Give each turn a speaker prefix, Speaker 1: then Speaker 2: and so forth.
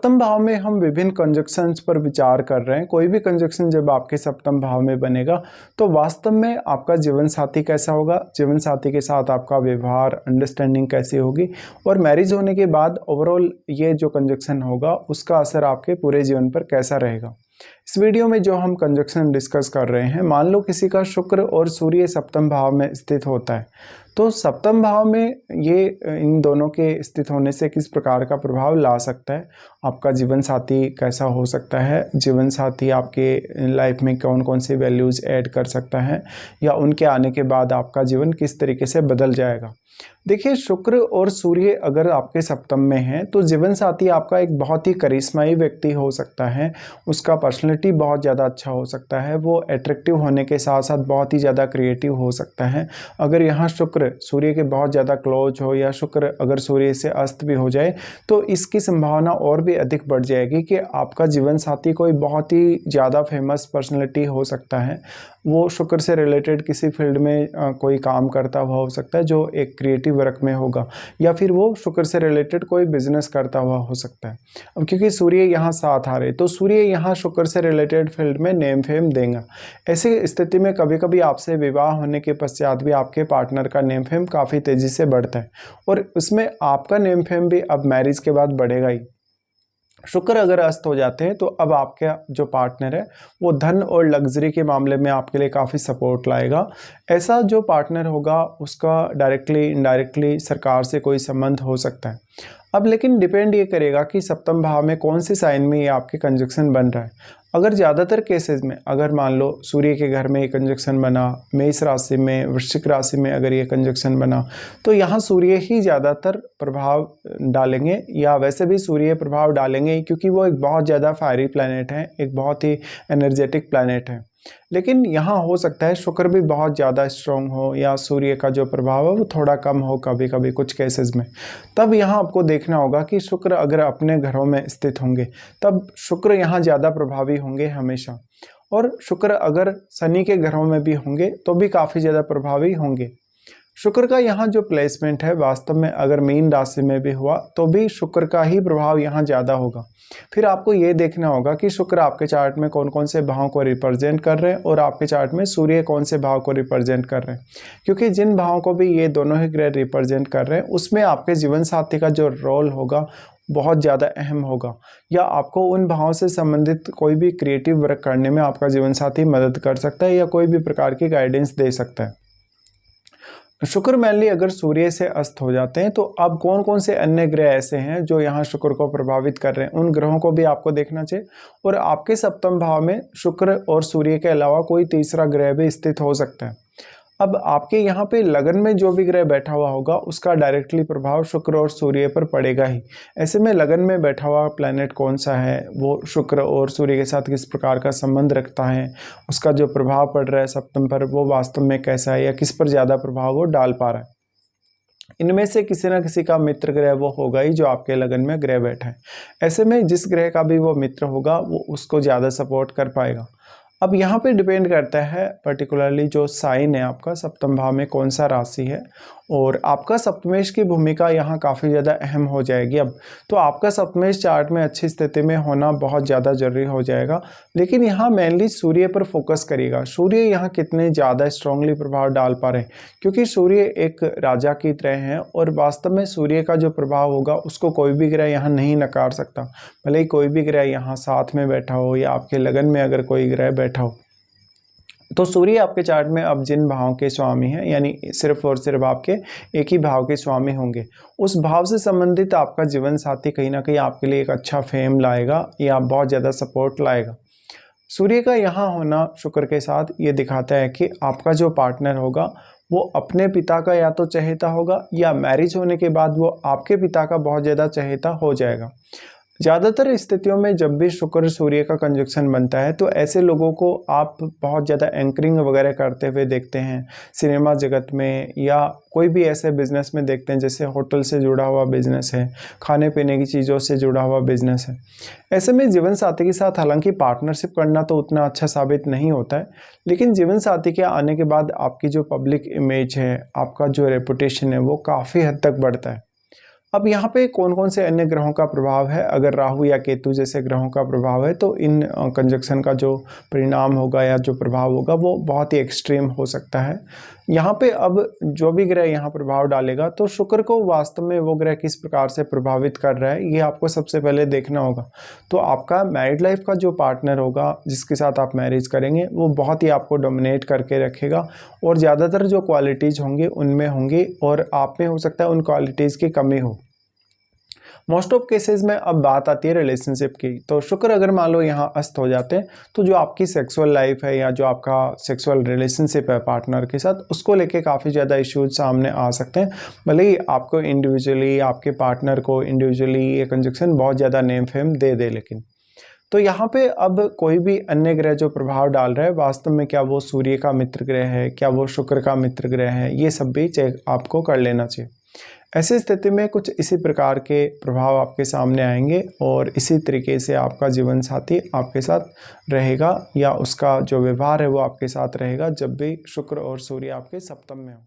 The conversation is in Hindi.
Speaker 1: सप्तम भाव में हम विभिन्न कंजक्शंस पर विचार कर रहे हैं। कोई भी कंजक्शन जब आपके सप्तम भाव में बनेगा तो वास्तव में आपका जीवन साथी कैसा होगा, जीवन साथी के साथ आपका व्यवहार, अंडरस्टैंडिंग कैसी होगी और मैरिज होने के बाद ओवरऑल ये जो कंजक्शन होगा उसका असर आपके पूरे जीवन पर कैसा रहेगा। इस वीडियो में जो हम कंजक्शन डिस्कस कर रहे हैं, मान लो किसी का शुक्र और सूर्य सप्तम भाव में स्थित होता है, तो सप्तम भाव में ये इन दोनों के स्थित होने से किस प्रकार का प्रभाव ला सकता है, आपका जीवन साथी कैसा हो सकता है, जीवन साथी आपके लाइफ में कौन कौन सी वैल्यूज़ ऐड कर सकता है या उनके आने के बाद आपका जीवन किस तरीके से बदल जाएगा। देखिए, शुक्र और सूर्य अगर आपके सप्तम में हैं तो जीवन साथी आपका एक बहुत ही करिश्माई व्यक्ति हो सकता है, उसका पर्सनैलिटी बहुत ज़्यादा अच्छा हो सकता है, वो अट्रैक्टिव होने के साथ साथ बहुत ही ज़्यादा क्रिएटिव हो सकता है। अगर यहाँ शुक्र सूर्य के बहुत ज़्यादा क्लोज हो या शुक्र अगर सूर्य से अस्त भी हो जाए तो इसकी संभावना और भी अधिक बढ़ जाएगी कि आपका जीवन साथी कोई बहुत ही ज़्यादा फेमस पर्सनैलिटी हो सकता है। वो शुक्र से रिलेटेड किसी फील्ड में कोई काम करता हुआ हो सकता है जो एक क्रिएटिव वर्क में होगा, या फिर वो शुक्र से रिलेटेड कोई बिजनेस करता हुआ हो सकता है। अब क्योंकि सूर्य यहाँ साथ आ रहे तो सूर्य यहाँ शुक्र से रिलेटेड फील्ड में नेम फेम देगा। ऐसी स्थिति में कभी कभी आपसे विवाह होने के पश्चात भी आपके पार्टनर का नेम फेम काफ़ी तेज़ी से बढ़ता है और उसमें आपका नेम फेम भी अब मैरिज के बाद बढ़ेगा ही। शुक्र अगर अस्त हो जाते हैं तो अब आपका जो पार्टनर है वो धन और लग्जरी के मामले में आपके लिए काफ़ी सपोर्ट लाएगा। ऐसा जो पार्टनर होगा उसका डायरेक्टली इनडायरेक्टली सरकार से कोई संबंध हो सकता है। अब लेकिन डिपेंड ये करेगा कि सप्तम भाव में कौन सी साइन में ये आपके कंजक्शन बन रहा है। अगर ज़्यादातर केसेस में अगर मान लो सूर्य के घर में ये कंजक्शन बना, मेष राशि में, वृश्चिक राशि में अगर ये कंजक्शन बना तो यहाँ सूर्य ही ज़्यादातर प्रभाव डालेंगे, या वैसे भी सूर्य प्रभाव डालेंगे क्योंकि वो एक बहुत ज़्यादा फायरी प्लैनेट है, एक बहुत ही एनर्जेटिक प्लैनेट है। लेकिन यहाँ हो सकता है शुक्र भी बहुत ज़्यादा स्ट्रॉन्ग हो या सूर्य का जो प्रभाव है वो थोड़ा कम हो कभी कभी कुछ केसेस में। तब यहाँ आपको देखना होगा कि शुक्र अगर अपने घरों में स्थित होंगे तब शुक्र यहाँ ज़्यादा प्रभावी होंगे हमेशा, और शुक्र अगर शनि के घरों में भी होंगे तो भी काफ़ी ज़्यादा प्रभावी होंगे। शुक्र का यहाँ जो प्लेसमेंट है वास्तव में अगर मीन राशि में भी हुआ तो भी शुक्र का ही प्रभाव यहाँ ज़्यादा होगा। फिर आपको ये देखना होगा कि शुक्र आपके चार्ट में कौन कौन से भाव को रिप्रेजेंट कर रहे हैं और आपके चार्ट में सूर्य कौन से भाव को रिप्रेजेंट कर रहे हैं, क्योंकि जिन भावों को भी ये दोनों ही ग्रह रिप्रेजेंट कर रहे हैं उसमें आपके जीवन साथी का जो रोल होगा बहुत ज़्यादा अहम होगा, या आपको उन भावों से संबंधित कोई भी क्रिएटिव वर्क करने में आपका जीवन साथी मदद कर सकता है या कोई भी प्रकार की गाइडेंस दे सकता है। शुक्र मेनली अगर सूर्य से अस्त हो जाते हैं तो अब कौन कौन से अन्य ग्रह ऐसे हैं जो यहाँ शुक्र को प्रभावित कर रहे हैं, उन ग्रहों को भी आपको देखना चाहिए। और आपके सप्तम भाव में शुक्र और सूर्य के अलावा कोई तीसरा ग्रह भी स्थित हो सकता है। अब आपके यहाँ पे लगन में जो भी ग्रह बैठा हुआ होगा उसका डायरेक्टली प्रभाव शुक्र और सूर्य पर पड़ेगा ही। ऐसे में लगन में बैठा हुआ प्लैनेट कौन सा है, वो शुक्र और सूर्य के साथ किस प्रकार का संबंध रखता है, उसका जो प्रभाव पड़ रहा है सप्तम पर वो वास्तव में कैसा है या किस पर ज़्यादा प्रभाव वो डाल पा रहा है। इनमें से किसी न किसी का मित्र ग्रह वो होगा ही जो आपके लगन में ग्रह बैठा है। ऐसे में जिस ग्रह का भी वो मित्र होगा वो उसको ज़्यादा सपोर्ट कर पाएगा। अब यहाँ पे डिपेंड करता है पर्टिकुलरली जो साइन है आपका सप्तम भाव में कौन सा राशि है, और आपका सप्तमेश की भूमिका यहाँ काफ़ी ज़्यादा अहम हो जाएगी। अब तो आपका सप्तमेश चार्ट में अच्छी स्थिति में होना बहुत ज़्यादा ज़रूरी हो जाएगा, लेकिन यहाँ मेनली सूर्य पर फोकस करिएगा। सूर्य यहाँ कितने ज़्यादा स्ट्रांगली प्रभाव डाल पा रहे हैं, क्योंकि सूर्य एक राजा की तरह है और वास्तव में सूर्य का जो प्रभाव होगा उसको कोई भी ग्रह यहाँ नहीं नकार सकता। भले ही कोई भी ग्रह यहाँ साथ में बैठा हो या आपके लगन में अगर कोई ग्रह बैठा हो, तो सूर्य आपके चार्ट में अब जिन भावों के स्वामी हैं, यानी सिर्फ और सिर्फ आपके एक ही भाव के स्वामी होंगे, उस भाव से संबंधित आपका जीवन साथी कहीं ना कहीं आपके लिए एक अच्छा फेम लाएगा या बहुत ज़्यादा सपोर्ट लाएगा। सूर्य का यहाँ होना शुक्र के साथ ये दिखाता है कि आपका जो पार्टनर होगा वो अपने पिता का या तो चहेता होगा या मैरिज होने के बाद वो आपके पिता का बहुत ज़्यादा चहेता हो जाएगा। ज़्यादातर स्थितियों में जब भी शुक्र सूर्य का कंजक्शन बनता है तो ऐसे लोगों को आप बहुत ज़्यादा एंकरिंग वगैरह करते हुए देखते हैं सिनेमा जगत में, या कोई भी ऐसे बिजनेस में देखते हैं जैसे होटल से जुड़ा हुआ बिजनेस है, खाने पीने की चीज़ों से जुड़ा हुआ बिजनेस है। ऐसे में जीवन साथी के साथ हालांकि पार्टनरशिप करना तो उतना अच्छा साबित नहीं होता है, लेकिन जीवन साथी के आने के बाद आपकी जो पब्लिक इमेज है, आपका जो रेपुटेशन है वो काफ़ी हद तक बढ़ता है। अब यहाँ पे कौन कौन से अन्य ग्रहों का प्रभाव है। अगर राहु या केतु जैसे ग्रहों का प्रभाव है तो इन कंजक्शन का जो परिणाम होगा या जो प्रभाव होगा वो बहुत ही एक्सट्रीम हो सकता है। यहाँ पे अब जो भी ग्रह यहाँ प्रभाव डालेगा तो शुक्र को वास्तव में वो ग्रह किस प्रकार से प्रभावित कर रहा है ये आपको सबसे पहले देखना होगा। तो आपका मैरिड लाइफ का जो पार्टनर होगा जिसके साथ आप मैरिज करेंगे वो बहुत ही आपको डोमिनेट करके रखेगा और ज़्यादातर जो क्वालिटीज़ होंगी उनमें होंगी और आप में हो सकता है उन क्वालिटीज़ की कमी हो। मोस्ट ऑफ केसेस में अब बात आती है रिलेशनशिप की। तो शुक्र अगर मान लो यहाँ अस्त हो जाते हैं तो जो आपकी सेक्सुअल लाइफ है या जो आपका सेक्सुअल रिलेशनशिप है पार्टनर के साथ उसको लेके काफ़ी ज़्यादा इश्यूज सामने आ सकते हैं। भले ही आपको इंडिविजुअली आपके पार्टनर को इंडिविजुअली ये कंजक्शन बहुत ज़्यादा नेम फेम दे दे, लेकिन तो यहाँ पे अब कोई भी अन्य ग्रह जो प्रभाव डाल रहा है वास्तव में क्या वो सूर्य का मित्र ग्रह है, क्या वो शुक्र का मित्र ग्रह है, ये सब भी चेक आपको कर लेना चाहिए। ऐसी स्थिति में कुछ इसी प्रकार के प्रभाव आपके सामने आएंगे और इसी तरीके से आपका जीवन साथी आपके साथ रहेगा या उसका जो व्यवहार है वो आपके साथ रहेगा जब भी शुक्र और सूर्य आपके सप्तम में हो।